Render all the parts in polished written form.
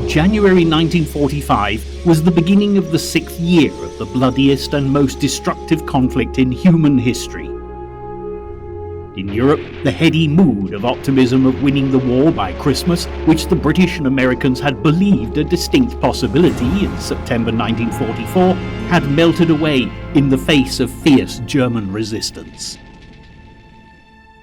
January 1945 was the beginning of the 6th year of the bloodiest and most destructive conflict in human history. In Europe, the heady mood of optimism of winning the war by Christmas, which the British and Americans had believed a distinct possibility in September 1944, had melted away in the face of fierce German resistance.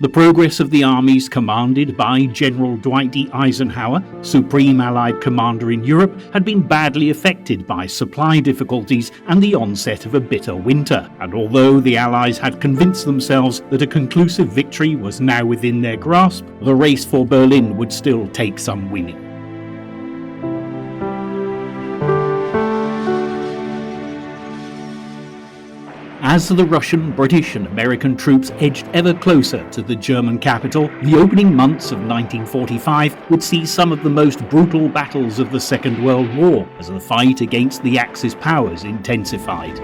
The progress of the armies commanded by General Dwight D. Eisenhower, Supreme Allied Commander in Europe, had been badly affected by supply difficulties and the onset of a bitter winter, and although the Allies had convinced themselves that a conclusive victory was now within their grasp, the race for Berlin would still take some winning. As the Russian, British and American troops edged ever closer to the German capital, the opening months of 1945 would see some of the most brutal battles of the Second World War as the fight against the Axis powers intensified.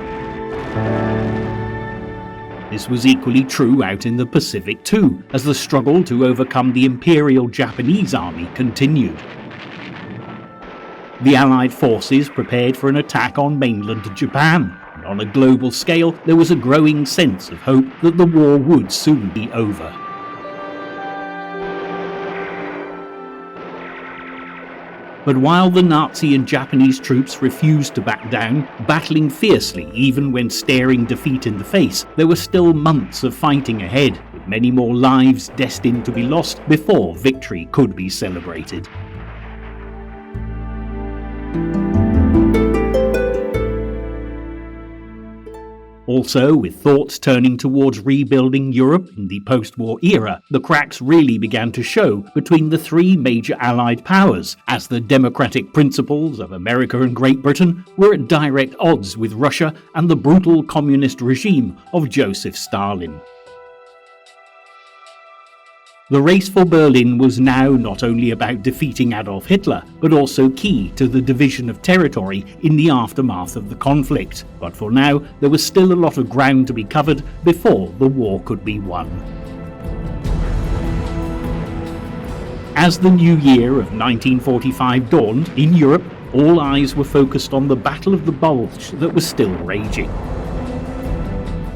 This was equally true out in the Pacific too, as the struggle to overcome the Imperial Japanese Army continued. The Allied forces prepared for an attack on mainland Japan. On a global scale, there was a growing sense of hope that the war would soon be over. But while the Nazi and Japanese troops refused to back down, battling fiercely even when staring defeat in the face, there were still months of fighting ahead, with many more lives destined to be lost before victory could be celebrated. Also, with thoughts turning towards rebuilding Europe in the post-war era, the cracks really began to show between the three major Allied powers, as the democratic principles of America and Great Britain were at direct odds with Russia and the brutal communist regime of Joseph Stalin. The race for Berlin was now not only about defeating Adolf Hitler, but also key to the division of territory in the aftermath of the conflict. But for now, there was still a lot of ground to be covered before the war could be won. As the new year of 1945 dawned, in Europe, all eyes were focused on the Battle of the Bulge that was still raging.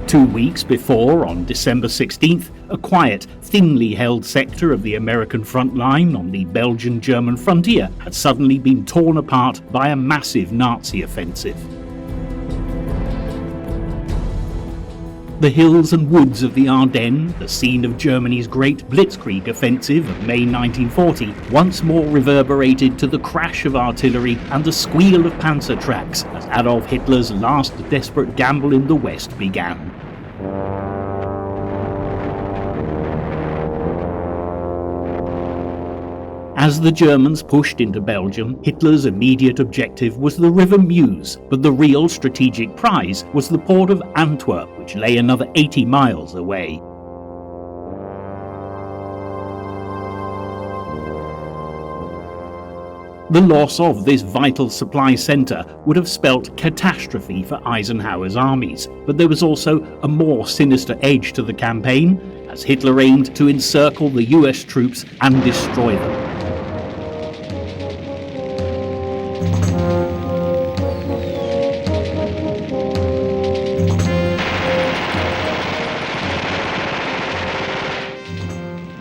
2 weeks before, on December 16th, a quiet, thinly held sector of the American front line on the Belgian-German frontier had suddenly been torn apart by a massive Nazi offensive. The hills and woods of the Ardennes, the scene of Germany's Great Blitzkrieg offensive of May 1940, once more reverberated to the crash of artillery and the squeal of panzer tracks as Adolf Hitler's last desperate gamble in the West began. As the Germans pushed into Belgium, Hitler's immediate objective was the River Meuse, but the real strategic prize was the port of Antwerp, which lay another 80 miles away. The loss of this vital supply centre would have spelt catastrophe for Eisenhower's armies, but there was also a more sinister edge to the campaign, as Hitler aimed to encircle the US troops and destroy them.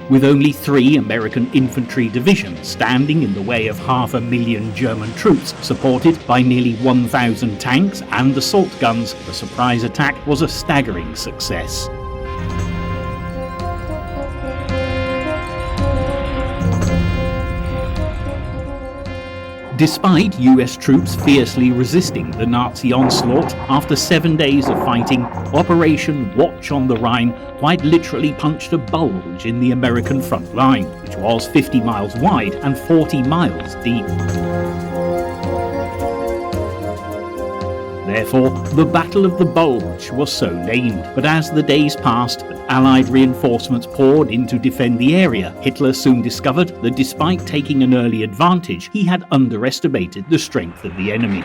With only 3 American infantry divisions standing in the way of 500,000 German troops, supported by nearly 1,000 tanks and assault guns, the surprise attack was a staggering success. Despite US troops fiercely resisting the Nazi onslaught, after 7 days of fighting, Operation Watch on the Rhine quite literally punched a bulge in the American front line, which was 50 miles wide and 40 miles deep. Therefore, the Battle of the Bulge was so named, but as the days passed and Allied reinforcements poured in to defend the area, Hitler soon discovered that despite taking an early advantage, he had underestimated the strength of the enemy.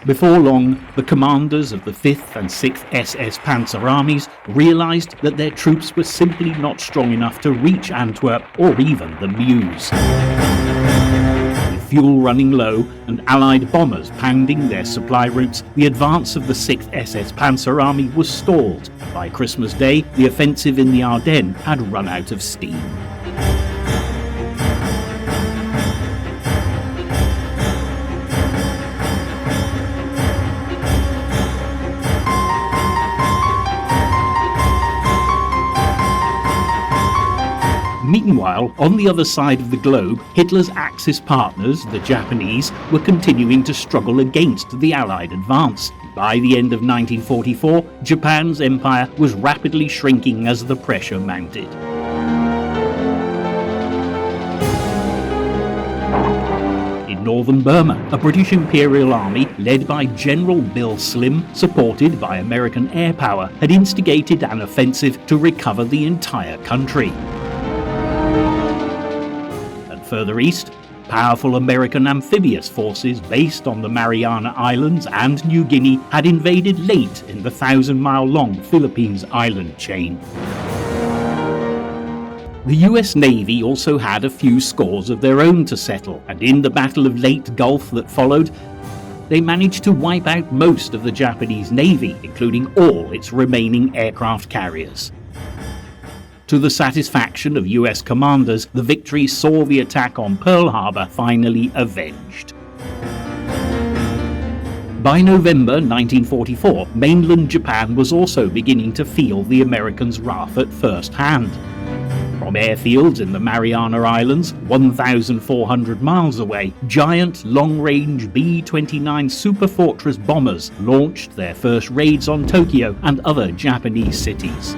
Before long, the commanders of the 5th and 6th SS Panzer armies realized that their troops were simply not strong enough to reach Antwerp or even the Meuse. With fuel running low and Allied bombers pounding their supply routes, the advance of the 6th SS Panzer Army was stalled, and by Christmas Day, the offensive in the Ardennes had run out of steam. Meanwhile, on the other side of the globe, Hitler's Axis partners, the Japanese, were continuing to struggle against the Allied advance. By the end of 1944, Japan's empire was rapidly shrinking as the pressure mounted. In northern Burma, a British Imperial Army led by General Bill Slim, supported by American air power, had instigated an offensive to recover the entire country. Further east, powerful American amphibious forces based on the Mariana Islands and New Guinea had invaded late in the 1,000-mile-long Philippines island chain. The US Navy also had a few scores of their own to settle, and in the Battle of Leyte Gulf that followed, they managed to wipe out most of the Japanese Navy, including all its remaining aircraft carriers. To the satisfaction of US commanders, the victory saw the attack on Pearl Harbor finally avenged. By November 1944, mainland Japan was also beginning to feel the Americans' wrath at first hand. From airfields in the Mariana Islands, 1,400 miles away, giant long-range B-29 Superfortress bombers launched their first raids on Tokyo and other Japanese cities.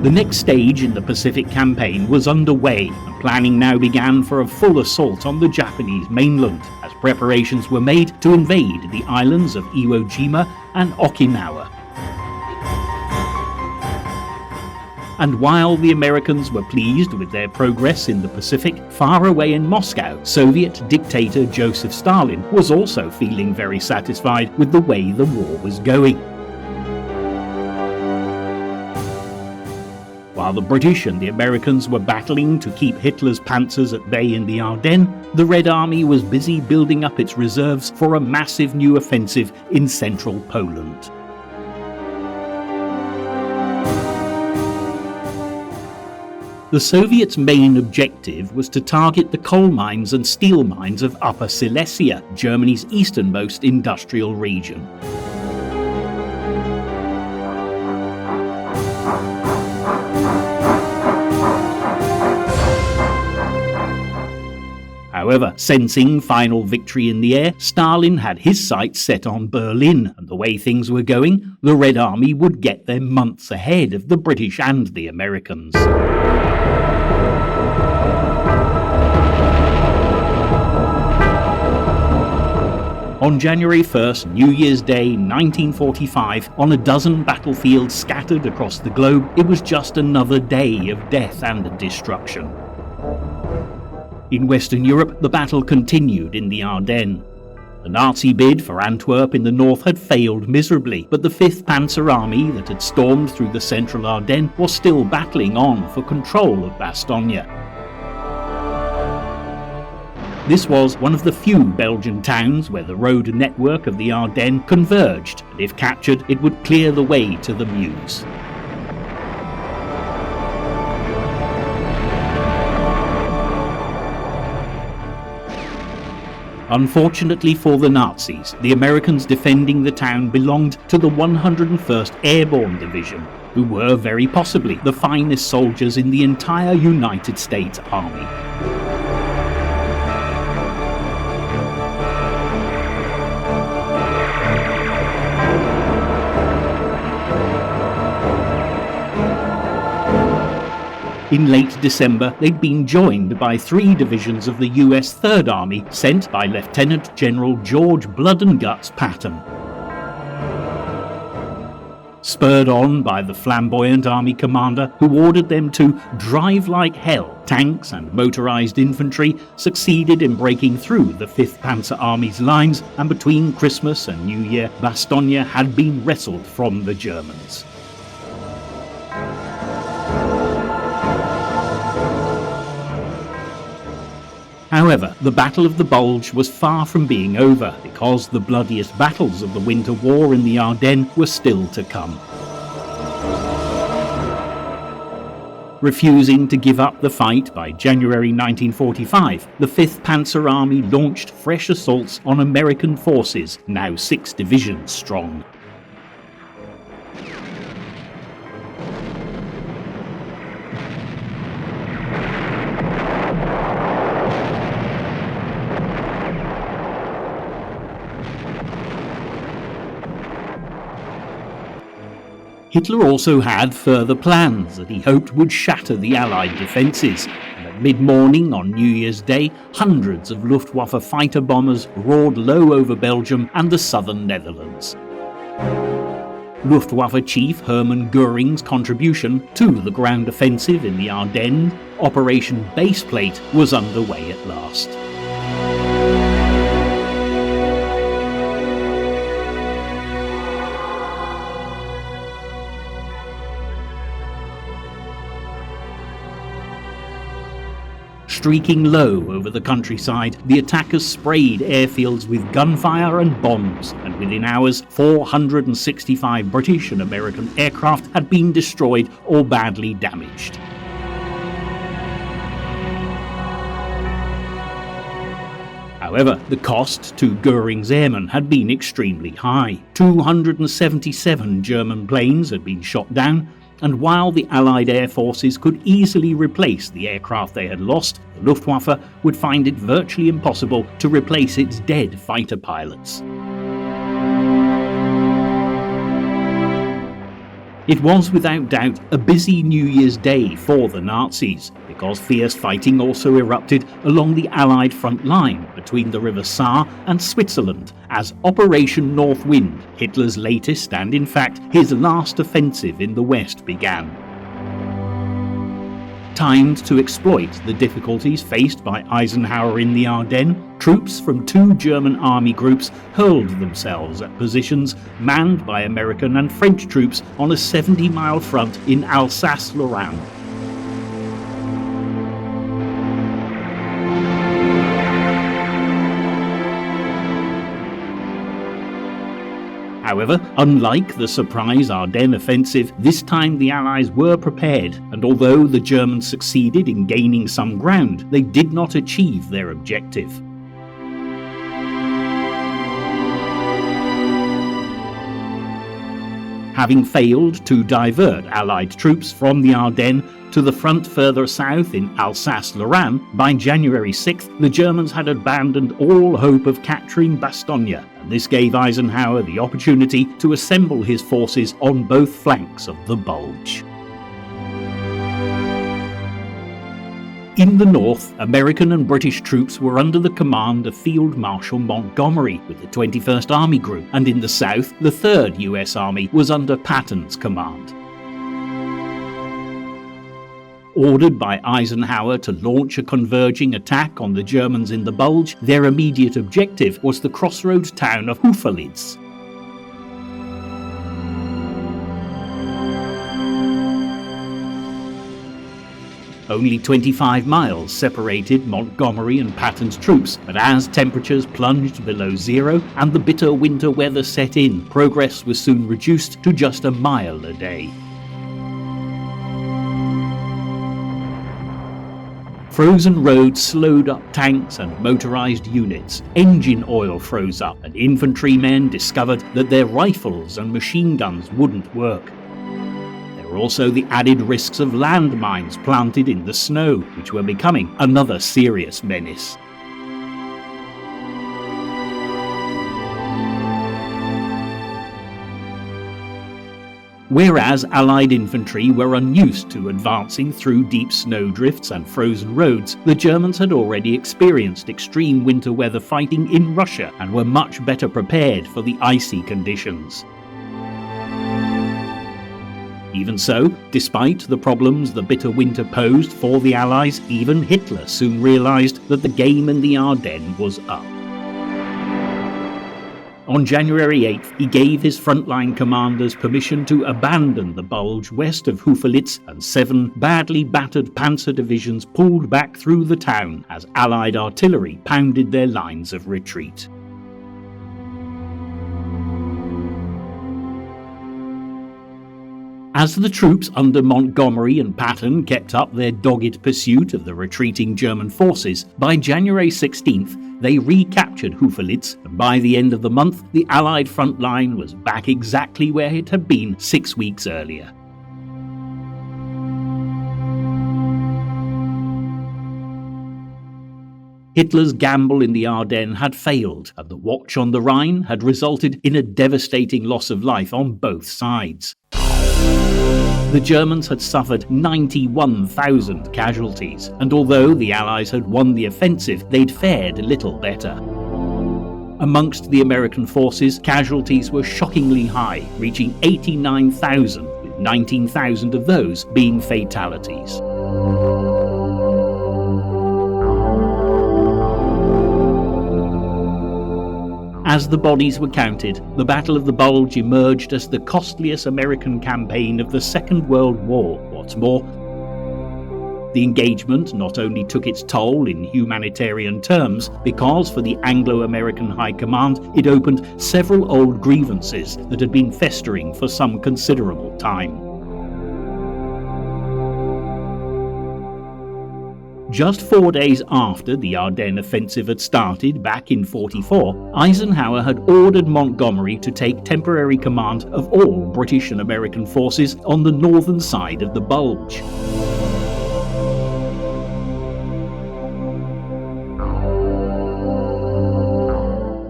The next stage in the Pacific Campaign was underway, and planning now began for a full assault on the Japanese mainland, as preparations were made to invade the islands of Iwo Jima and Okinawa. And while the Americans were pleased with their progress in the Pacific, far away in Moscow, Soviet dictator Joseph Stalin was also feeling very satisfied with the way the war was going. While the British and the Americans were battling to keep Hitler's panzers at bay in the Ardennes, the Red Army was busy building up its reserves for a massive new offensive in central Poland. The Soviets' main objective was to target the coal mines and steel mines of Upper Silesia, Germany's easternmost industrial region. However, sensing final victory in the air, Stalin had his sights set on Berlin, and the way things were going, the Red Army would get there months ahead of the British and the Americans. On January 1st, New Year's Day 1945, on a dozen battlefields scattered across the globe, it was just another day of death and destruction. In Western Europe, the battle continued in the Ardennes. The Nazi bid for Antwerp in the north had failed miserably, but the 5th Panzer Army that had stormed through the central Ardennes was still battling on for control of Bastogne. This was one of the few Belgian towns where the road network of the Ardennes converged, and if captured, it would clear the way to the Meuse. Unfortunately for the Nazis, the Americans defending the town belonged to the 101st Airborne Division, who were very possibly the finest soldiers in the entire United States Army. In late December, they'd been joined by 3 divisions of the US Third Army sent by Lieutenant General George Blood and Guts Patton. Spurred on by the flamboyant army commander who ordered them to drive like hell, tanks and motorized infantry succeeded in breaking through the 5th Panzer Army's lines, and between Christmas and New Year, Bastogne had been wrestled from the Germans. However, the Battle of the Bulge was far from being over, because the bloodiest battles of the Winter War in the Ardennes were still to come. Refusing to give up the fight by January 1945, the 5th Panzer Army launched fresh assaults on American forces, now 6 divisions strong. Hitler also had further plans that he hoped would shatter the Allied defences, and at mid-morning on New Year's Day, hundreds of Luftwaffe fighter bombers roared low over Belgium and the southern Netherlands. Luftwaffe Chief Hermann Göring's contribution to the ground offensive in the Ardennes, Operation Baseplate, was underway at last. Streaking low over the countryside, the attackers sprayed airfields with gunfire and bombs, and within hours 465 British and American aircraft had been destroyed or badly damaged. However, the cost to Göring's airmen had been extremely high. 277 German planes had been shot down, and while the Allied air forces could easily replace the aircraft they had lost, the Luftwaffe would find it virtually impossible to replace its dead fighter pilots. It was without doubt a busy New Year's Day for the Nazis, because fierce fighting also erupted along the Allied front line between the River Saar and Switzerland as Operation North Wind, Hitler's latest and in fact his last offensive in the West, began. Timed to exploit the difficulties faced by Eisenhower in the Ardennes, troops from 2 German army groups hurled themselves at positions manned by American and French troops on a 70-mile front in Alsace-Lorraine. However, unlike the surprise Ardennes offensive, this time the Allies were prepared, and although the Germans succeeded in gaining some ground, they did not achieve their objective. Having failed to divert Allied troops from the Ardennes to the front further south in Alsace-Lorraine, by January 6th, the Germans had abandoned all hope of capturing Bastogne, and this gave Eisenhower the opportunity to assemble his forces on both flanks of the Bulge. In the north, American and British troops were under the command of Field Marshal Montgomery with the 21st Army Group, and in the south, the 3rd US Army was under Patton's command. Ordered by Eisenhower to launch a converging attack on the Germans in the Bulge, their immediate objective was the crossroads town of Houffalize. Only 25 miles separated Montgomery and Patton's troops, but as temperatures plunged below zero and the bitter winter weather set in, progress was soon reduced to just a mile a day. Frozen roads slowed up tanks and motorized units, engine oil froze up, and infantrymen discovered that their rifles and machine guns wouldn't work. There were also the added risks of landmines planted in the snow, which were becoming another serious menace. Whereas Allied infantry were unused to advancing through deep snowdrifts and frozen roads, the Germans had already experienced extreme winter weather fighting in Russia and were much better prepared for the icy conditions. Even so, despite the problems the bitter winter posed for the Allies, even Hitler soon realised that the game in the Ardennes was up. On January 8th, he gave his frontline commanders permission to abandon the Bulge west of Houffalitz, and 7 badly battered panzer divisions pulled back through the town as Allied artillery pounded their lines of retreat. As the troops under Montgomery and Patton kept up their dogged pursuit of the retreating German forces, by January 16th they recaptured Houffalitz, and by the end of the month the Allied front line was back exactly where it had been 6 weeks earlier. Hitler's gamble in the Ardennes had failed, and the Watch on the Rhine had resulted in a devastating loss of life on both sides. The Germans had suffered 91,000 casualties, and although the Allies had won the offensive, they'd fared little better. Amongst the American forces, casualties were shockingly high, reaching 89,000, with 19,000 of those being fatalities. As the bodies were counted, the Battle of the Bulge emerged as the costliest American campaign of the Second World War. What's more, the engagement not only took its toll in humanitarian terms, because for the Anglo-American High Command it opened several old grievances that had been festering for some considerable time. Just 4 days after the Ardennes offensive had started back in 1944, Eisenhower had ordered Montgomery to take temporary command of all British and American forces on the northern side of the Bulge.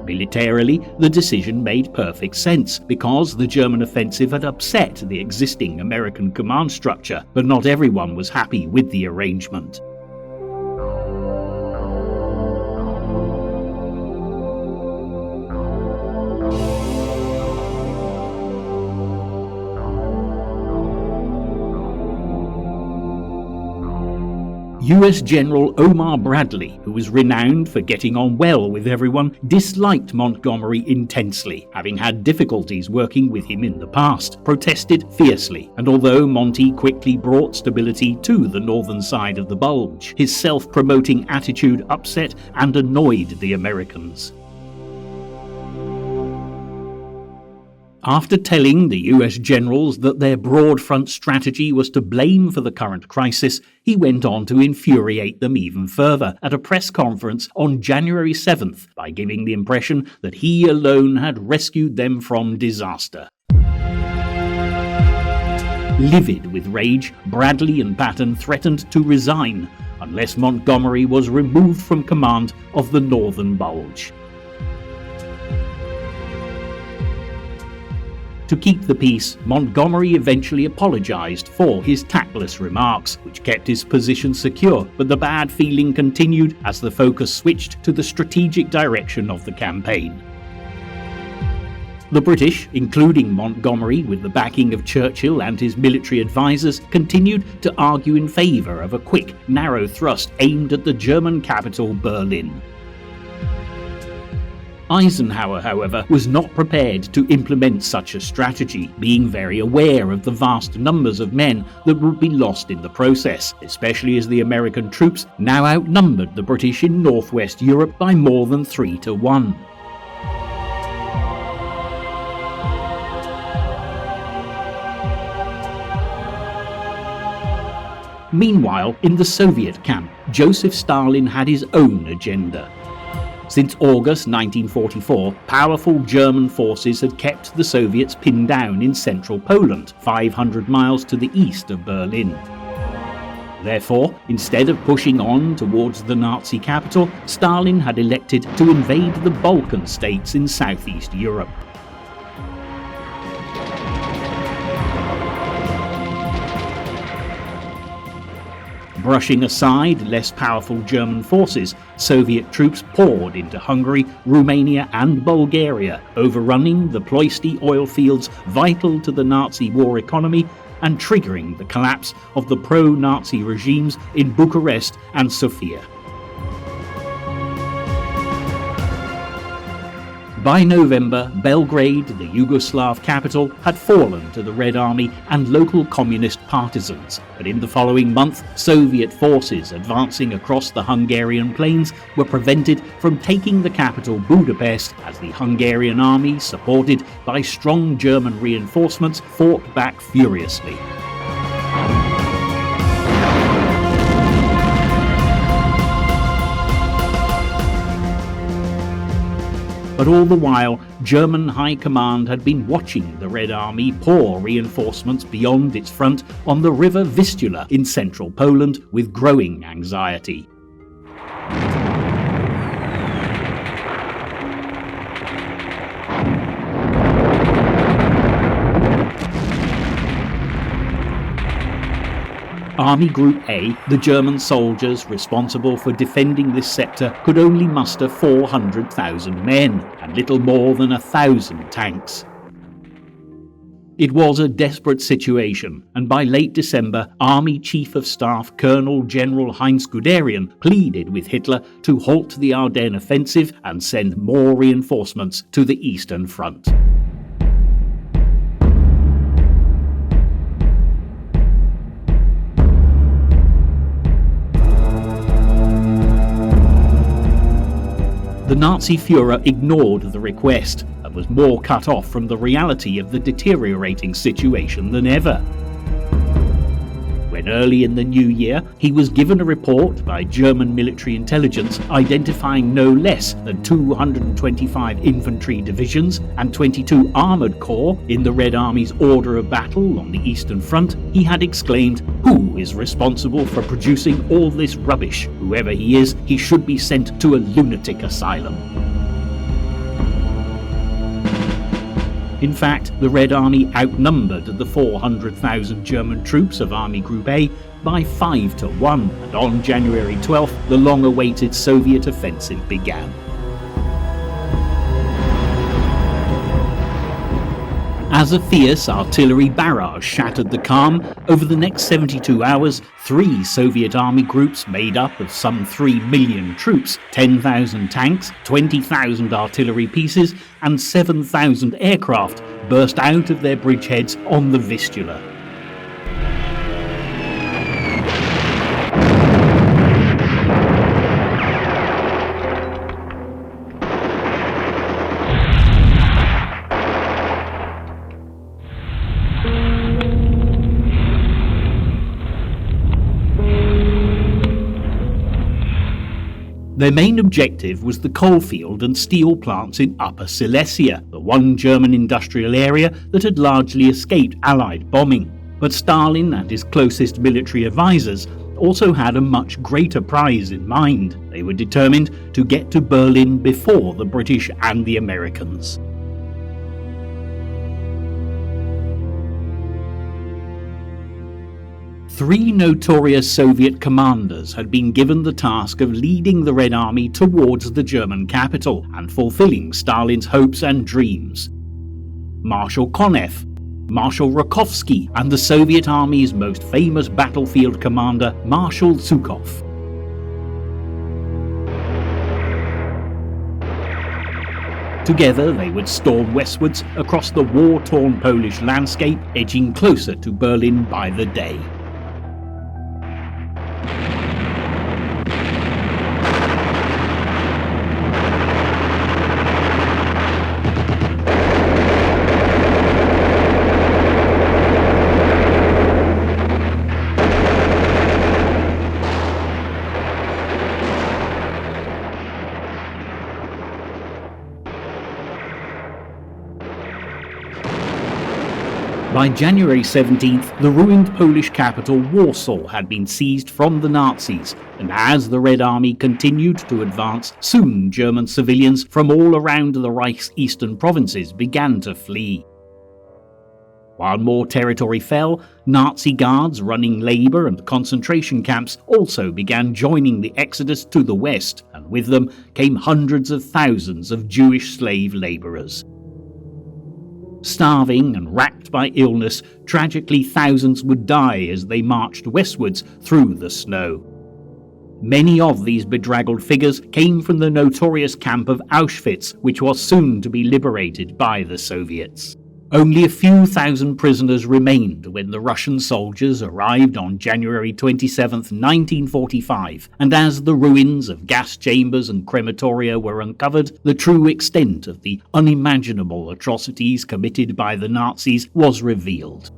Militarily, the decision made perfect sense, because the German offensive had upset the existing American command structure, but not everyone was happy with the arrangement. US General Omar Bradley, who was renowned for getting on well with everyone, disliked Montgomery intensely, having had difficulties working with him in the past, protested fiercely, and although Monty quickly brought stability to the northern side of the Bulge, his self-promoting attitude upset and annoyed the Americans. After telling the US generals that their broad front strategy was to blame for the current crisis, he went on to infuriate them even further at a press conference on January 7th by giving the impression that he alone had rescued them from disaster. Livid with rage, Bradley and Patton threatened to resign unless Montgomery was removed from command of the Northern Bulge. To keep the peace, Montgomery eventually apologized for his tactless remarks, which kept his position secure, but the bad feeling continued as the focus switched to the strategic direction of the campaign. The British, including Montgomery with the backing of Churchill and his military advisors, continued to argue in favour of a quick, narrow thrust aimed at the German capital, Berlin. Eisenhower, however, was not prepared to implement such a strategy, being very aware of the vast numbers of men that would be lost in the process, especially as the American troops now outnumbered the British in northwest Europe by more than 3-1. Meanwhile, in the Soviet camp, Joseph Stalin had his own agenda. Since August 1944, powerful German forces had kept the Soviets pinned down in central Poland, 500 miles to the east of Berlin. Therefore, instead of pushing on towards the Nazi capital, Stalin had elected to invade the Balkan states in southeast Europe. Brushing aside less powerful German forces, Soviet troops poured into Hungary, Romania and Bulgaria, overrunning the Ploiești oil fields vital to the Nazi war economy and triggering the collapse of the pro-Nazi regimes in Bucharest and Sofia. By November, Belgrade, the Yugoslav capital, had fallen to the Red Army and local communist partisans, but in the following month, Soviet forces advancing across the Hungarian plains were prevented from taking the capital Budapest as the Hungarian army, supported by strong German reinforcements, fought back furiously. But all the while, German High Command had been watching the Red Army pour reinforcements beyond its front on the river Vistula in central Poland with growing anxiety. Army Group A, the German soldiers responsible for defending this sector, could only muster 400,000 men and little more than 1,000 tanks. It was a desperate situation, and by late December, Army Chief of Staff Colonel General Heinz Guderian pleaded with Hitler to halt the Ardennes offensive and send more reinforcements to the Eastern Front. The Nazi Führer ignored the request and was more cut off from the reality of the deteriorating situation than ever. When early in the new year, he was given a report by German military intelligence identifying no less than 225 infantry divisions and 22 armoured corps in the Red Army's order of battle on the Eastern Front, he had exclaimed, "Who is responsible for producing all this rubbish? Whoever he is, he should be sent to a lunatic asylum." In fact, the Red Army outnumbered the 400,000 German troops of Army Group A by 5-1, and on January 12th, the long-awaited Soviet offensive began. As a fierce artillery barrage shattered the calm, over the next 72 hours, 3 Soviet army groups made up of some 3 million troops, 10,000 tanks, 20,000 artillery pieces, and 7,000 aircraft burst out of their bridgeheads on the Vistula. Their main objective was the coalfield and steel plants in Upper Silesia, the one German industrial area that had largely escaped Allied bombing. But Stalin and his closest military advisors also had a much greater prize in mind. They were determined to get to Berlin before the British and the Americans. Three notorious Soviet commanders had been given the task of leading the Red Army towards the German capital and fulfilling Stalin's hopes and dreams. Marshal Konev, Marshal Rakovsky, and the Soviet Army's most famous battlefield commander, Marshal Zhukov. Together they would storm westwards across the war-torn Polish landscape, edging closer to Berlin by the day. By January 17th, the ruined Polish capital Warsaw had been seized from the Nazis, and as the Red Army continued to advance, soon German civilians from all around the Reich's eastern provinces began to flee. While more territory fell, Nazi guards running labor and concentration camps also began joining the exodus to the west, and with them came hundreds of thousands of Jewish slave laborers. Starving and racked by illness, tragically thousands would die as they marched westwards through the snow. Many of these bedraggled figures came from the notorious camp of Auschwitz, which was soon to be liberated by the Soviets. Only a few thousand prisoners remained when the Russian soldiers arrived on January 27, 1945, and as the ruins of gas chambers and crematoria were uncovered, the true extent of the unimaginable atrocities committed by the Nazis was revealed.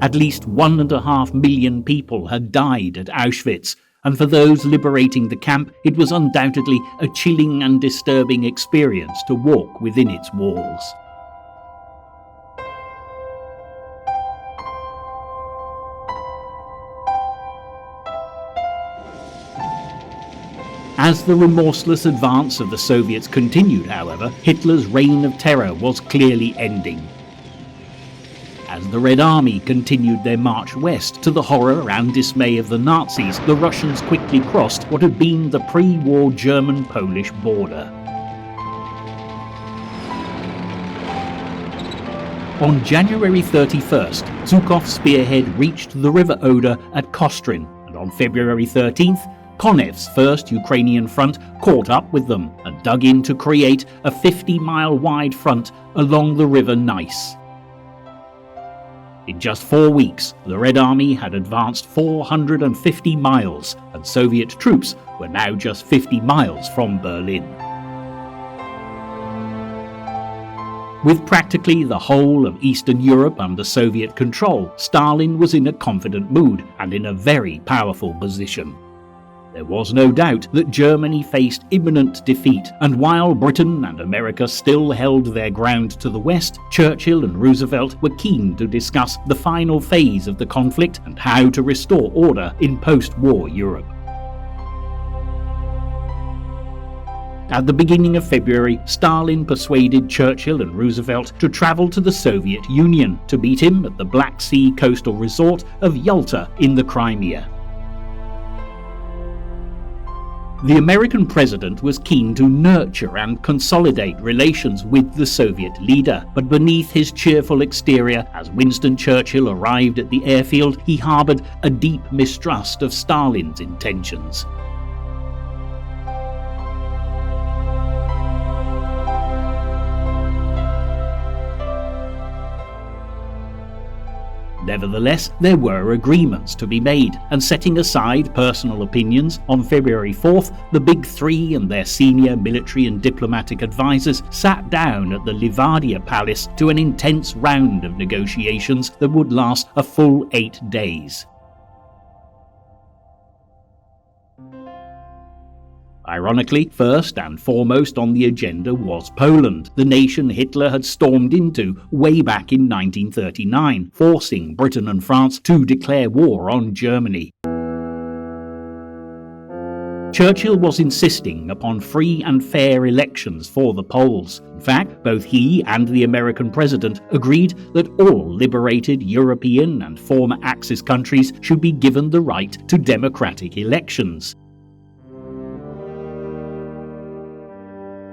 At least 1.5 million people had died at Auschwitz, and for those liberating the camp, it was undoubtedly a chilling and disturbing experience to walk within its walls. As the remorseless advance of the Soviets continued, however, Hitler's reign of terror was clearly ending. As the Red Army continued their march west, to the horror and dismay of the Nazis, the Russians quickly crossed what had been the pre-war German-Polish border. On January 31st, Zhukov's spearhead reached the River Oder at Kostrin, and on February 13th, Konev's first Ukrainian front caught up with them and dug in to create a 50-mile-wide front along the River Neisse. In just 4 weeks, the Red Army had advanced 450 miles, and Soviet troops were now just 50 miles from Berlin. With practically the whole of Eastern Europe under Soviet control, Stalin was in a confident mood and in a very powerful position. There was no doubt that Germany faced imminent defeat, and while Britain and America still held their ground to the west, Churchill and Roosevelt were keen to discuss the final phase of the conflict and how to restore order in post-war Europe. At the beginning of February, Stalin persuaded Churchill and Roosevelt to travel to the Soviet Union to meet him at the Black Sea coastal resort of Yalta in the Crimea. The American president was keen to nurture and consolidate relations with the Soviet leader, but beneath his cheerful exterior, as Winston Churchill arrived at the airfield, he harbored a deep mistrust of Stalin's intentions. Nevertheless, there were agreements to be made, and setting aside personal opinions, on February 4th, the Big Three and their senior military and diplomatic advisors sat down at the Livadia Palace to an intense round of negotiations that would last a full 8 days. Ironically, first and foremost on the agenda was Poland, the nation Hitler had stormed into way back in 1939, forcing Britain and France to declare war on Germany. Churchill was insisting upon free and fair elections for the Poles. In fact, both he and the American president agreed that all liberated European and former Axis countries should be given the right to democratic elections.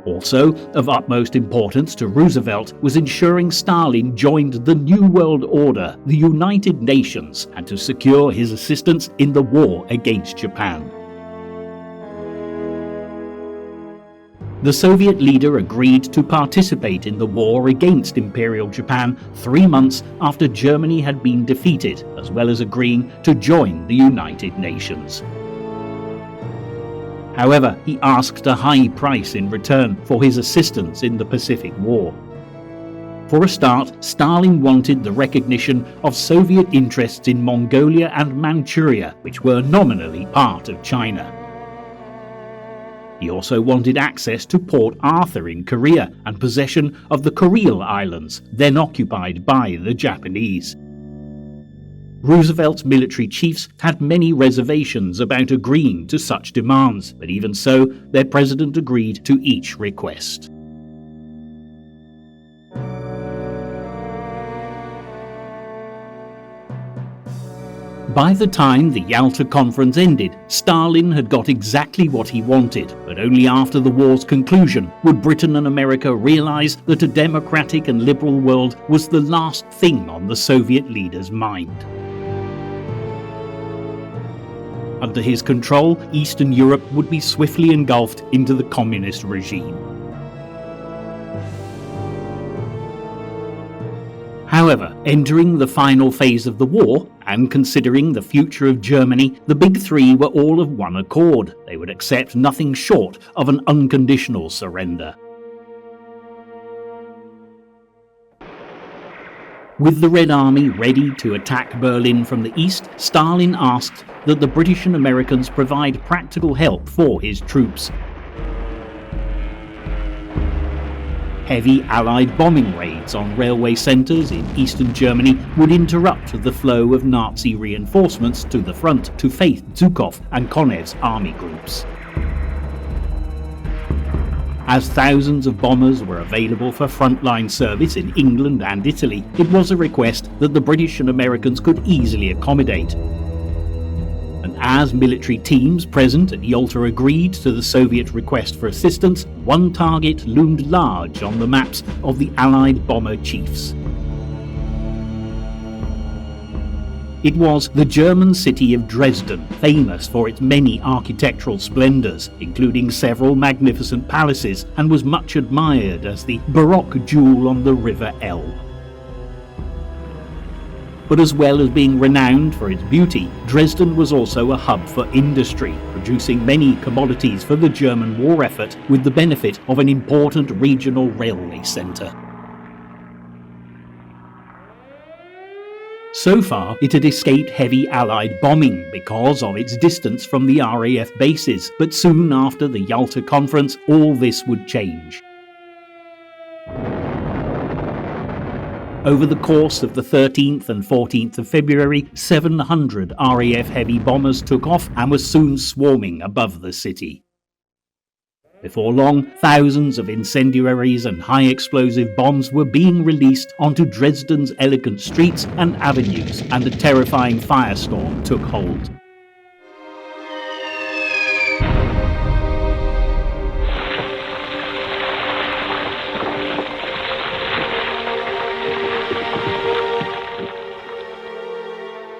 Also, of utmost importance to Roosevelt was ensuring Stalin joined the New World Order, the United Nations, and to secure his assistance in the war against Japan. The Soviet leader agreed to participate in the war against Imperial Japan 3 months after Germany had been defeated, as well as agreeing to join the United Nations. However, he asked a high price in return for his assistance in the Pacific War. For a start, Stalin wanted the recognition of Soviet interests in Mongolia and Manchuria, which were nominally part of China. He also wanted access to Port Arthur in Korea and possession of the Kuril Islands, then occupied by the Japanese. Roosevelt's military chiefs had many reservations about agreeing to such demands, but even so, their president agreed to each request. By the time the Yalta Conference ended, Stalin had got exactly what he wanted, but only after the war's conclusion would Britain and America realize that a democratic and liberal world was the last thing on the Soviet leader's mind. Under his control, Eastern Europe would be swiftly engulfed into the communist regime. However, entering the final phase of the war, and considering the future of Germany, the Big Three were all of one accord. They would accept nothing short of an unconditional surrender. With the Red Army ready to attack Berlin from the east, Stalin asked that the British and Americans provide practical help for his troops. Heavy Allied bombing raids on railway centres in eastern Germany would interrupt the flow of Nazi reinforcements to the front to face Zhukov and Konev's army groups. As thousands of bombers were available for frontline service in England and Italy, it was a request that the British and Americans could easily accommodate. And as military teams present at Yalta agreed to the Soviet request for assistance, one target loomed large on the maps of the Allied bomber chiefs. It was the German city of Dresden, famous for its many architectural splendors, including several magnificent palaces, and was much admired as the Baroque jewel on the River Elbe. But as well as being renowned for its beauty, Dresden was also a hub for industry, producing many commodities for the German war effort with the benefit of an important regional railway centre. So far, it had escaped heavy Allied bombing because of its distance from the RAF bases, but soon after the Yalta Conference, all this would change. Over the course of the 13th and 14th of February, 700 RAF heavy bombers took off and were soon swarming above the city. Before long, thousands of incendiaries and high-explosive bombs were being released onto Dresden's elegant streets and avenues, and a terrifying firestorm took hold.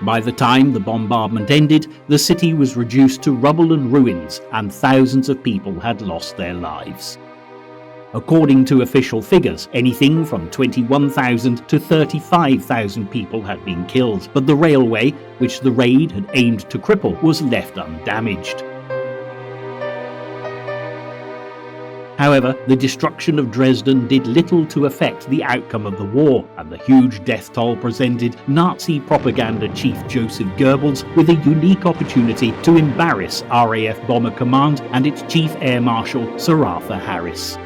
By the time the bombardment ended, the city was reduced to rubble and ruins, and thousands of people had lost their lives. According to official figures, anything from 21,000 to 35,000 people had been killed, but the railway, which the raid had aimed to cripple, was left undamaged. However, the destruction of Dresden did little to affect the outcome of the war, and the huge death toll presented Nazi propaganda chief Joseph Goebbels with a unique opportunity to embarrass RAF Bomber Command and its Chief Air Marshal Sir Arthur Harris.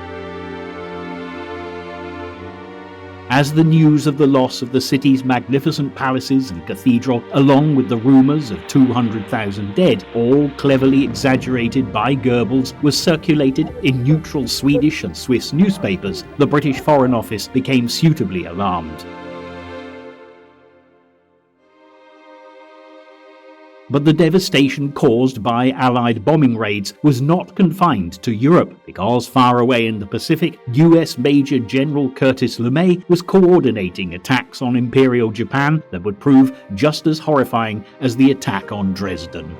As the news of the loss of the city's magnificent palaces and cathedral, along with the rumours of 200,000 dead, all cleverly exaggerated by Goebbels, was circulated in neutral Swedish and Swiss newspapers, the British Foreign Office became suitably alarmed. But the devastation caused by Allied bombing raids was not confined to Europe, because far away in the Pacific, US Major General Curtis LeMay was coordinating attacks on Imperial Japan that would prove just as horrifying as the attack on Dresden.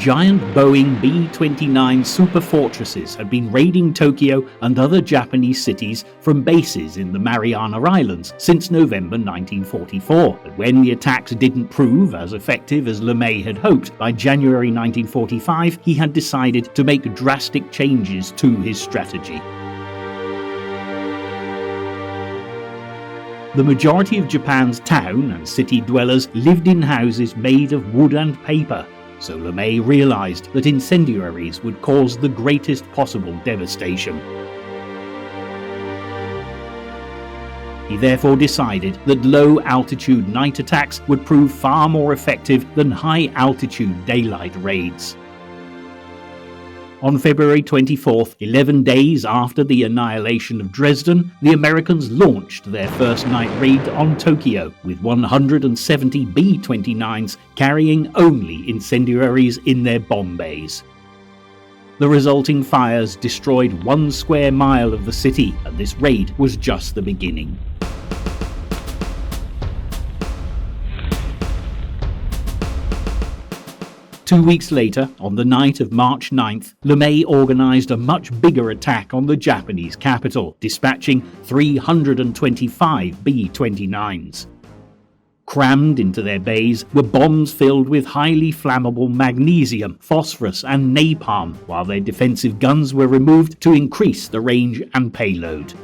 Giant Boeing B-29 superfortresses had been raiding Tokyo and other Japanese cities from bases in the Mariana Islands since November 1944. But when the attacks didn't prove as effective as LeMay had hoped, by January 1945 he had decided to make drastic changes to his strategy. The majority of Japan's town and city dwellers lived in houses made of wood and paper, so LeMay realized that incendiaries would cause the greatest possible devastation. He therefore decided that low-altitude night attacks would prove far more effective than high-altitude daylight raids. On February 24th, 11 days after the annihilation of Dresden, the Americans launched their first night raid on Tokyo with 170 B-29s carrying only incendiaries in their bomb bays. The resulting fires destroyed 1 square mile of the city, and this raid was just the beginning. Two weeks later, on the night of March 9th, LeMay organized a much bigger attack on the Japanese capital, dispatching 325 B-29s. Crammed into their bays were bombs filled with highly flammable magnesium, phosphorus, and napalm, while their defensive guns were removed to increase the range and payload.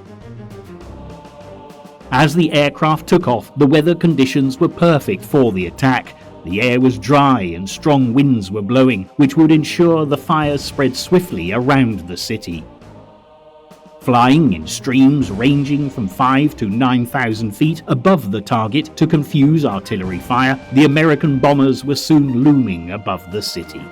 As the aircraft took off, the weather conditions were perfect for the attack. The air was dry and strong winds were blowing, which would ensure the fires spread swiftly around the city. Flying in streams ranging from 5,000 to 9,000 feet above the target to confuse artillery fire, the American bombers were soon looming above the city.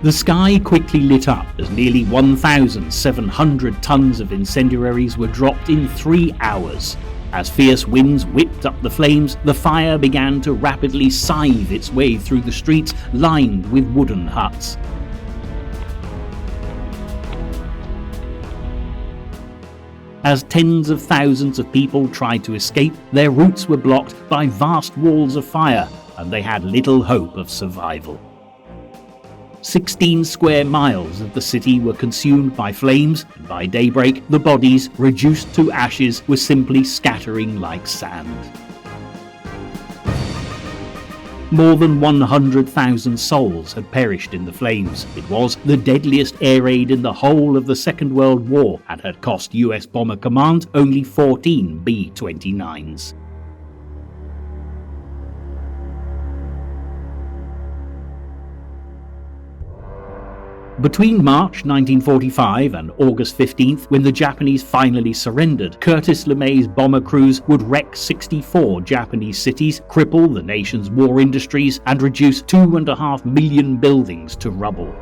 The sky quickly lit up as nearly 1,700 tons of incendiaries were dropped in 3 hours. As fierce winds whipped up the flames, the fire began to rapidly scythe its way through the streets lined with wooden huts. As tens of thousands of people tried to escape, their routes were blocked by vast walls of fire, and they had little hope of survival. 16 square miles of the city were consumed by flames, and by daybreak, the bodies, reduced to ashes, were simply scattering like sand. More than 100,000 souls had perished in the flames. It was the deadliest air raid in the whole of the Second World War and had cost US Bomber Command only 14 B-29s. Between March 1945 and August 15th, when the Japanese finally surrendered, Curtis LeMay's bomber crews would wreck 64 Japanese cities, cripple the nation's war industries, and reduce 2.5 million buildings to rubble.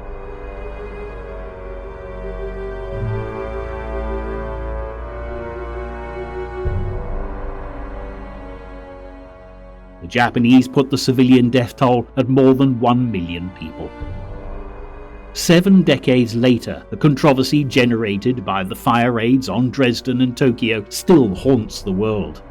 The Japanese put the civilian death toll at more than 1 million people. 7 decades later, the controversy generated by the fire raids on Dresden and Tokyo still haunts the world.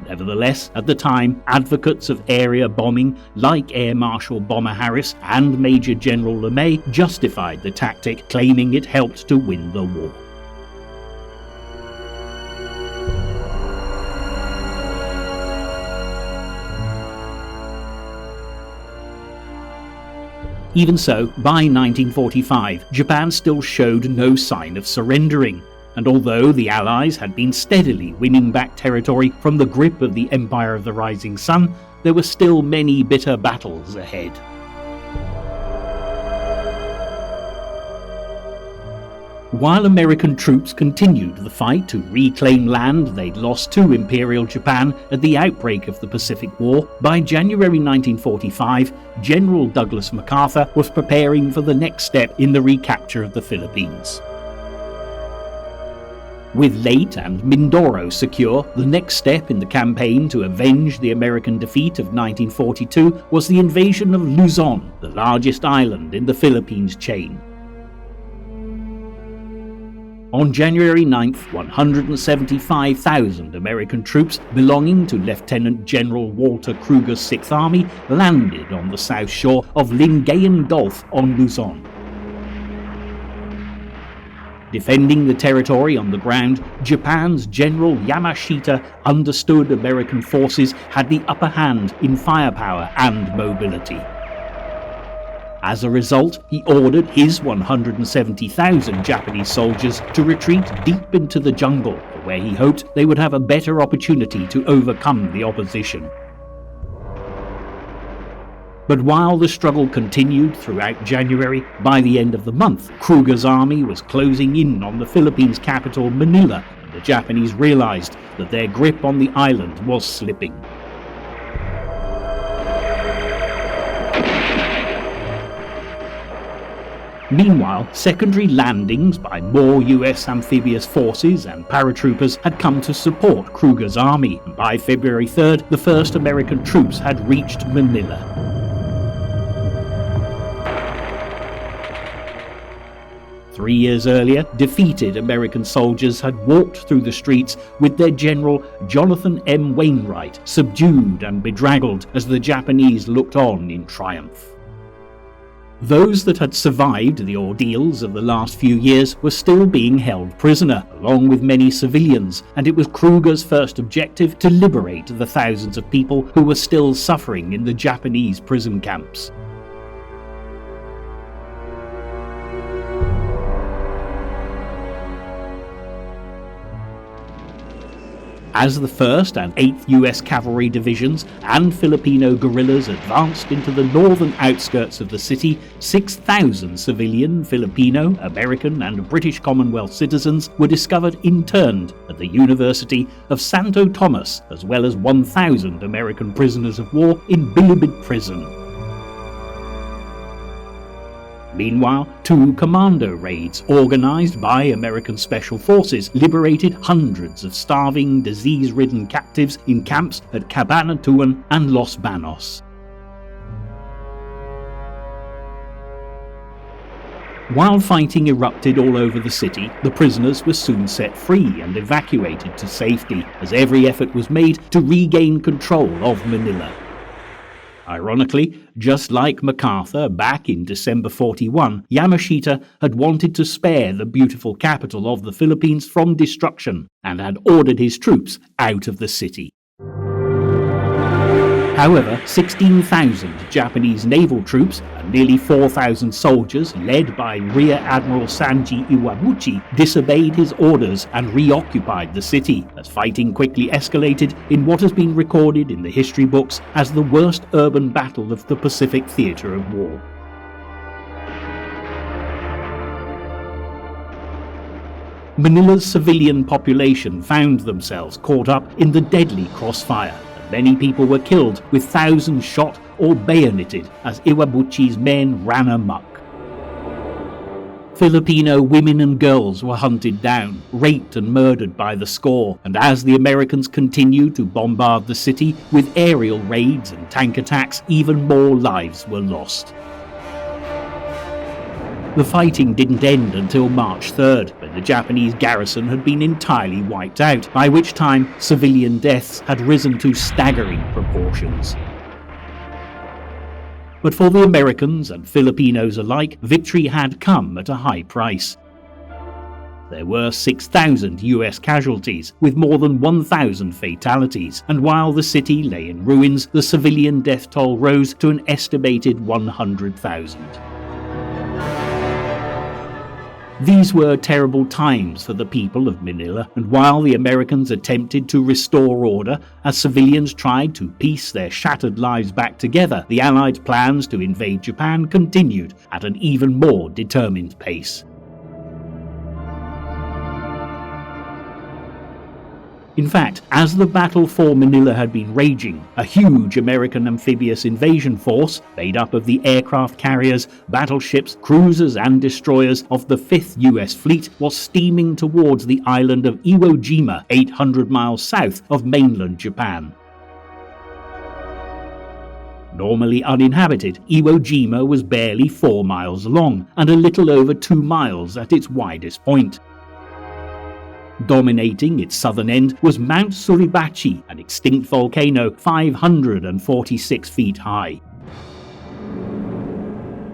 Nevertheless, at the time, advocates of area bombing, like Air Marshal Bomber Harris and Major General LeMay, justified the tactic, claiming it helped to win the war. Even so, by 1945, Japan still showed no sign of surrendering, and although the Allies had been steadily winning back territory from the grip of the Empire of the Rising Sun, there were still many bitter battles ahead. While American troops continued the fight to reclaim land they'd lost to Imperial Japan at the outbreak of the Pacific War, by January 1945, General Douglas MacArthur was preparing for the next step in the recapture of the Philippines. With Leyte and Mindoro secure, the next step in the campaign to avenge the American defeat of 1942 was the invasion of Luzon, the largest island in the Philippines chain. On January 9th, 175,000 American troops belonging to Lieutenant General Walter Kruger's 6th Army landed on the south shore of Lingayen Gulf on Luzon. Defending the territory on the ground, Japan's General Yamashita understood American forces had the upper hand in firepower and mobility. As a result, he ordered his 170,000 Japanese soldiers to retreat deep into the jungle, where he hoped they would have a better opportunity to overcome the opposition. But while the struggle continued throughout January, by the end of the month, Kruger's army was closing in on the Philippines' capital, Manila, and the Japanese realized that their grip on the island was slipping. Meanwhile, secondary landings by more US amphibious forces and paratroopers had come to support Kruger's army, and by February 3rd, the first American troops had reached Manila. Three years earlier, defeated American soldiers had walked through the streets with their general Jonathan M. Wainwright subdued and bedraggled as the Japanese looked on in triumph. Those that had survived the ordeals of the last few years were still being held prisoner, along with many civilians, and it was Kruger's first objective to liberate the thousands of people who were still suffering in the Japanese prison camps. As the 1st and 8th US Cavalry Divisions and Filipino guerrillas advanced into the northern outskirts of the city, 6,000 civilian, Filipino, American and British Commonwealth citizens were discovered interned at the University of Santo Tomas, as well as 1,000 American prisoners of war in Bilibid Prison. Meanwhile, 2 commando raids organized by American Special Forces liberated hundreds of starving, disease-ridden captives in camps at Cabanatuan and Los Banos. While fighting erupted all over the city, the prisoners were soon set free and evacuated to safety, as every effort was made to regain control of Manila. Ironically, just like MacArthur back in December 41, Yamashita had wanted to spare the beautiful capital of the Philippines from destruction and had ordered his troops out of the city. However, 16,000 Japanese naval troops and nearly 4,000 soldiers led by Rear Admiral Sanji Iwabuchi disobeyed his orders and reoccupied the city, as fighting quickly escalated in what has been recorded in the history books as the worst urban battle of the Pacific theatre of war. Manila's civilian population found themselves caught up in the deadly crossfire. Many people were killed, with thousands shot or bayoneted as Iwabuchi's men ran amok. Filipino women and girls were hunted down, raped and murdered by the score, and as the Americans continued to bombard the city with aerial raids and tank attacks, even more lives were lost. The fighting didn't end until March 3rd, when the Japanese garrison had been entirely wiped out, by which time civilian deaths had risen to staggering proportions. But for the Americans and Filipinos alike, victory had come at a high price. There were 6,000 US casualties, with more than 1,000 fatalities, and while the city lay in ruins, the civilian death toll rose to an estimated 100,000. These were terrible times for the people of Manila, and while the Americans attempted to restore order as civilians tried to piece their shattered lives back together, the Allied plans to invade Japan continued at an even more determined pace. In fact, as the battle for Manila had been raging, a huge American amphibious invasion force, made up of the aircraft carriers, battleships, cruisers and destroyers of the 5th US Fleet, was steaming towards the island of Iwo Jima, 800 miles south of mainland Japan. Normally uninhabited, Iwo Jima was barely 4 miles long and a little over 2 miles at its widest point. Dominating its southern end was Mount Suribachi, an extinct volcano 546 feet high.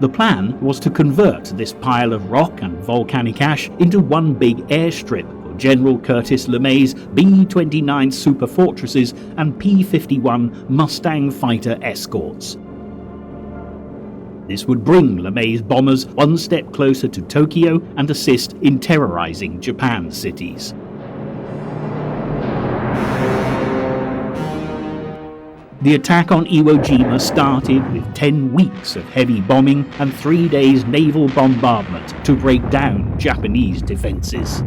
The plan was to convert this pile of rock and volcanic ash into one big airstrip for General Curtis LeMay's B-29 Super Fortresses and P-51 Mustang fighter escorts. This would bring LeMay's bombers one step closer to Tokyo and assist in terrorizing Japan's cities. The attack on Iwo Jima started with 10 weeks of heavy bombing and 3 days naval bombardment to break down Japanese defences.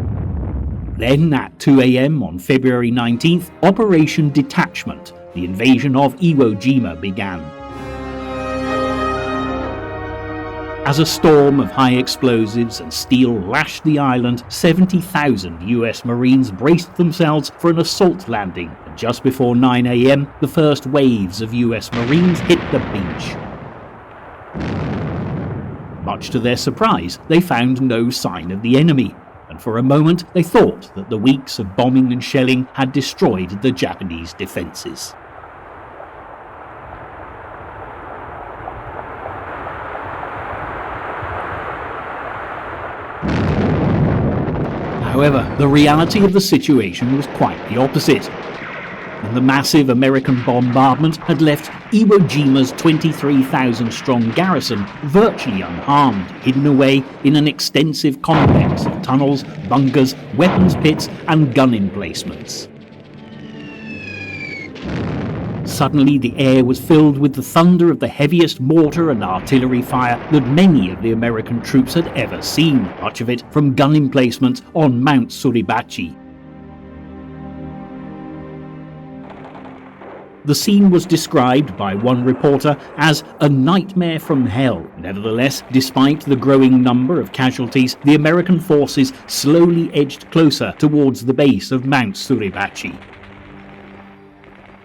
Then, at 2 a.m. on February 19th, Operation Detachment, the invasion of Iwo Jima, began. As a storm of high explosives and steel lashed the island, 70,000 US Marines braced themselves for an assault landing, and just before 9 a.m, the first waves of US Marines hit the beach. Much to their surprise, they found no sign of the enemy, and for a moment they thought that the weeks of bombing and shelling had destroyed the Japanese defences. However, the reality of the situation was quite the opposite, and the massive American bombardment had left Iwo Jima's 23,000-strong garrison virtually unharmed, hidden away in an extensive complex of tunnels, bunkers, weapons pits, and gun emplacements. Suddenly, the air was filled with the thunder of the heaviest mortar and artillery fire that many of the American troops had ever seen, much of it from gun emplacements on Mount Suribachi. The scene was described by one reporter as a nightmare from hell. Nevertheless, despite the growing number of casualties, the American forces slowly edged closer towards the base of Mount Suribachi.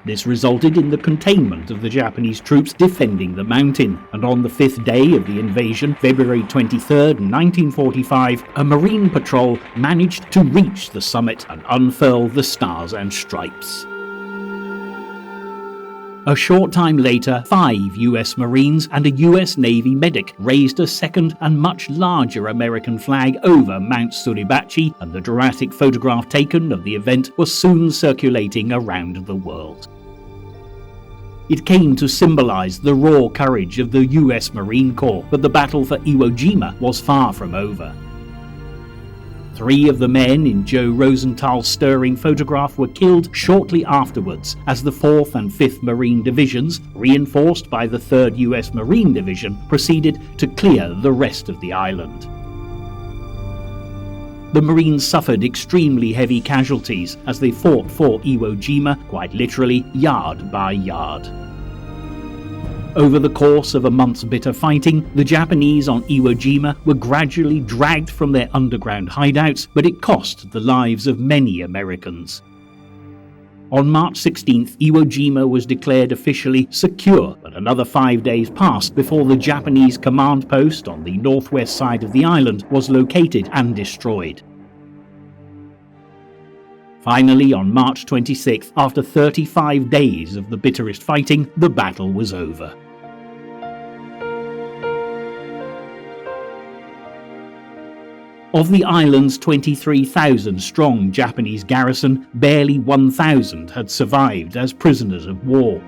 This resulted in the containment of the Japanese troops defending the mountain, and on the 5th day of the invasion, February 23, 1945, a Marine patrol managed to reach the summit and unfurl the Stars and Stripes. A short time later, 5 US Marines and a US Navy medic raised a second and much larger American flag over Mount Suribachi, and the dramatic photograph taken of the event was soon circulating around the world. It came to symbolize the raw courage of the US Marine Corps, but the battle for Iwo Jima was far from over. 3 of the men in Joe Rosenthal's stirring photograph were killed shortly afterwards as the 4th and 5th Marine Divisions, reinforced by the 3rd US Marine Division, proceeded to clear the rest of the island. The Marines suffered extremely heavy casualties as they fought for Iwo Jima, quite literally yard by yard. Over the course of a month's bitter fighting, the Japanese on Iwo Jima were gradually dragged from their underground hideouts, but it cost the lives of many Americans. On March 16th, Iwo Jima was declared officially secure, but another 5 days passed before the Japanese command post on the northwest side of the island was located and destroyed. Finally, on March 26th, after 35 days of the bitterest fighting, the battle was over. Of the island's 23,000-strong Japanese garrison, barely 1,000 had survived as prisoners of war.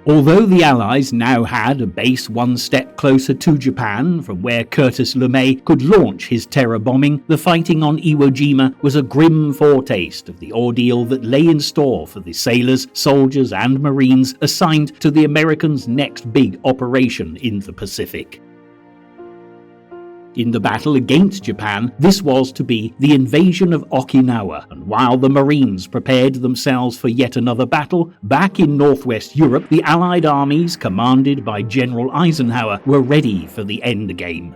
Although the Allies now had a base one step closer to Japan, from where Curtis LeMay could launch his terror bombing, the fighting on Iwo Jima was a grim foretaste of the ordeal that lay in store for the sailors, soldiers, and Marines assigned to the Americans' next big operation in the Pacific. In the battle against Japan, this was to be the invasion of Okinawa, and while the Marines prepared themselves for yet another battle, back in northwest Europe, the Allied armies, commanded by General Eisenhower, were ready for the endgame.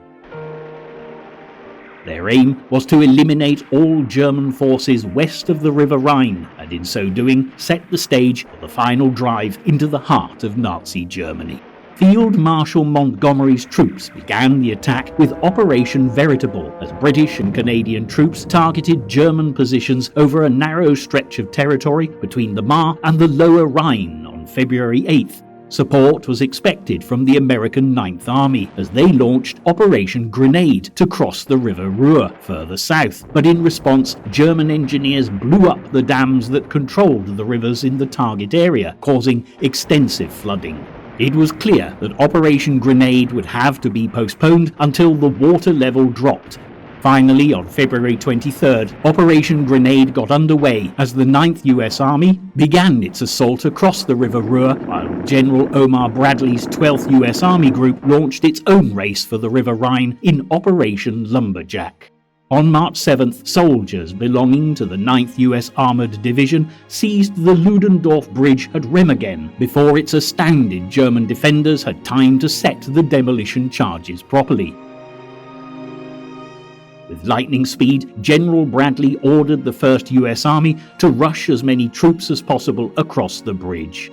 Their aim was to eliminate all German forces west of the River Rhine, and in so doing, set the stage for the final drive into the heart of Nazi Germany. Field Marshal Montgomery's troops began the attack with Operation Veritable, as British and Canadian troops targeted German positions over a narrow stretch of territory between the Mar and the Lower Rhine on February 8th. Support was expected from the American Ninth Army as they launched Operation Grenade to cross the River Ruhr further south, but in response, German engineers blew up the dams that controlled the rivers in the target area, causing extensive flooding. It was clear that Operation Grenade would have to be postponed until the water level dropped. Finally, on February 23rd, Operation Grenade got underway as the 9th US Army began its assault across the River Ruhr, while General Omar Bradley's 12th US Army Group launched its own race for the River Rhine in Operation Lumberjack. On March 7th, soldiers belonging to the 9th US Armoured Division seized the Ludendorff Bridge at Remagen before its astounded German defenders had time to set the demolition charges properly. With lightning speed, General Bradley ordered the 1st US Army to rush as many troops as possible across the bridge.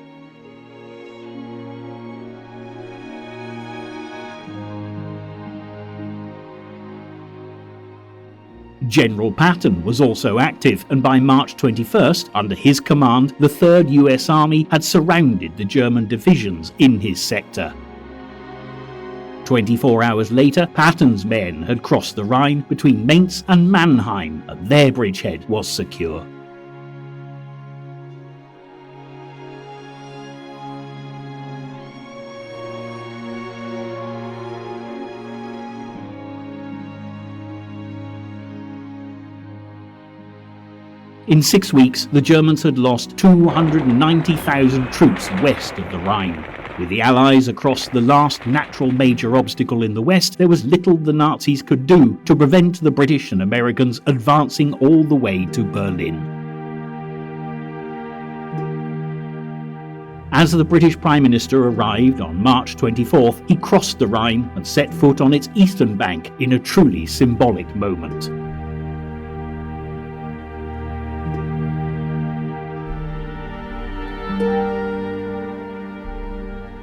General Patton was also active, and by March 21st, under his command, the 3rd US Army had surrounded the German divisions in his sector. 24 hours later, Patton's men had crossed the Rhine between Mainz and Mannheim, and their bridgehead was secure. In 6 weeks, the Germans had lost 290,000 troops west of the Rhine. With the Allies across the last natural major obstacle in the west, there was little the Nazis could do to prevent the British and Americans advancing all the way to Berlin. As the British Prime Minister arrived on March 24th, he crossed the Rhine and set foot on its eastern bank in a truly symbolic moment.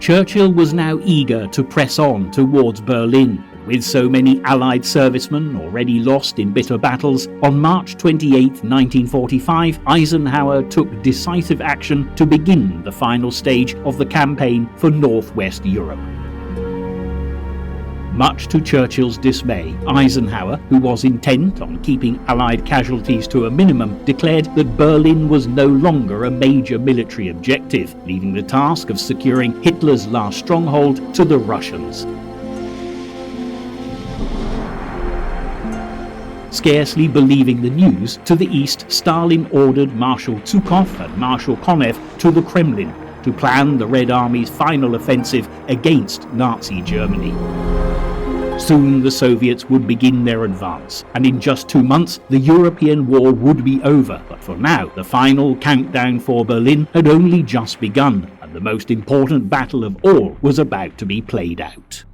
Churchill was now eager to press on towards Berlin. With so many Allied servicemen already lost in bitter battles, on March 28, 1945, Eisenhower took decisive action to begin the final stage of the campaign for Northwest Europe. Much to Churchill's dismay, Eisenhower, who was intent on keeping Allied casualties to a minimum, declared that Berlin was no longer a major military objective, leaving the task of securing Hitler's last stronghold to the Russians. Scarcely believing the news, to the east, Stalin ordered Marshal Zhukov and Marshal Konev to the Kremlin to plan the Red Army's final offensive against Nazi Germany. Soon the Soviets would begin their advance, and in just 2 months the European war would be over. But for now, the final countdown for Berlin had only just begun, and the most important battle of all was about to be played out.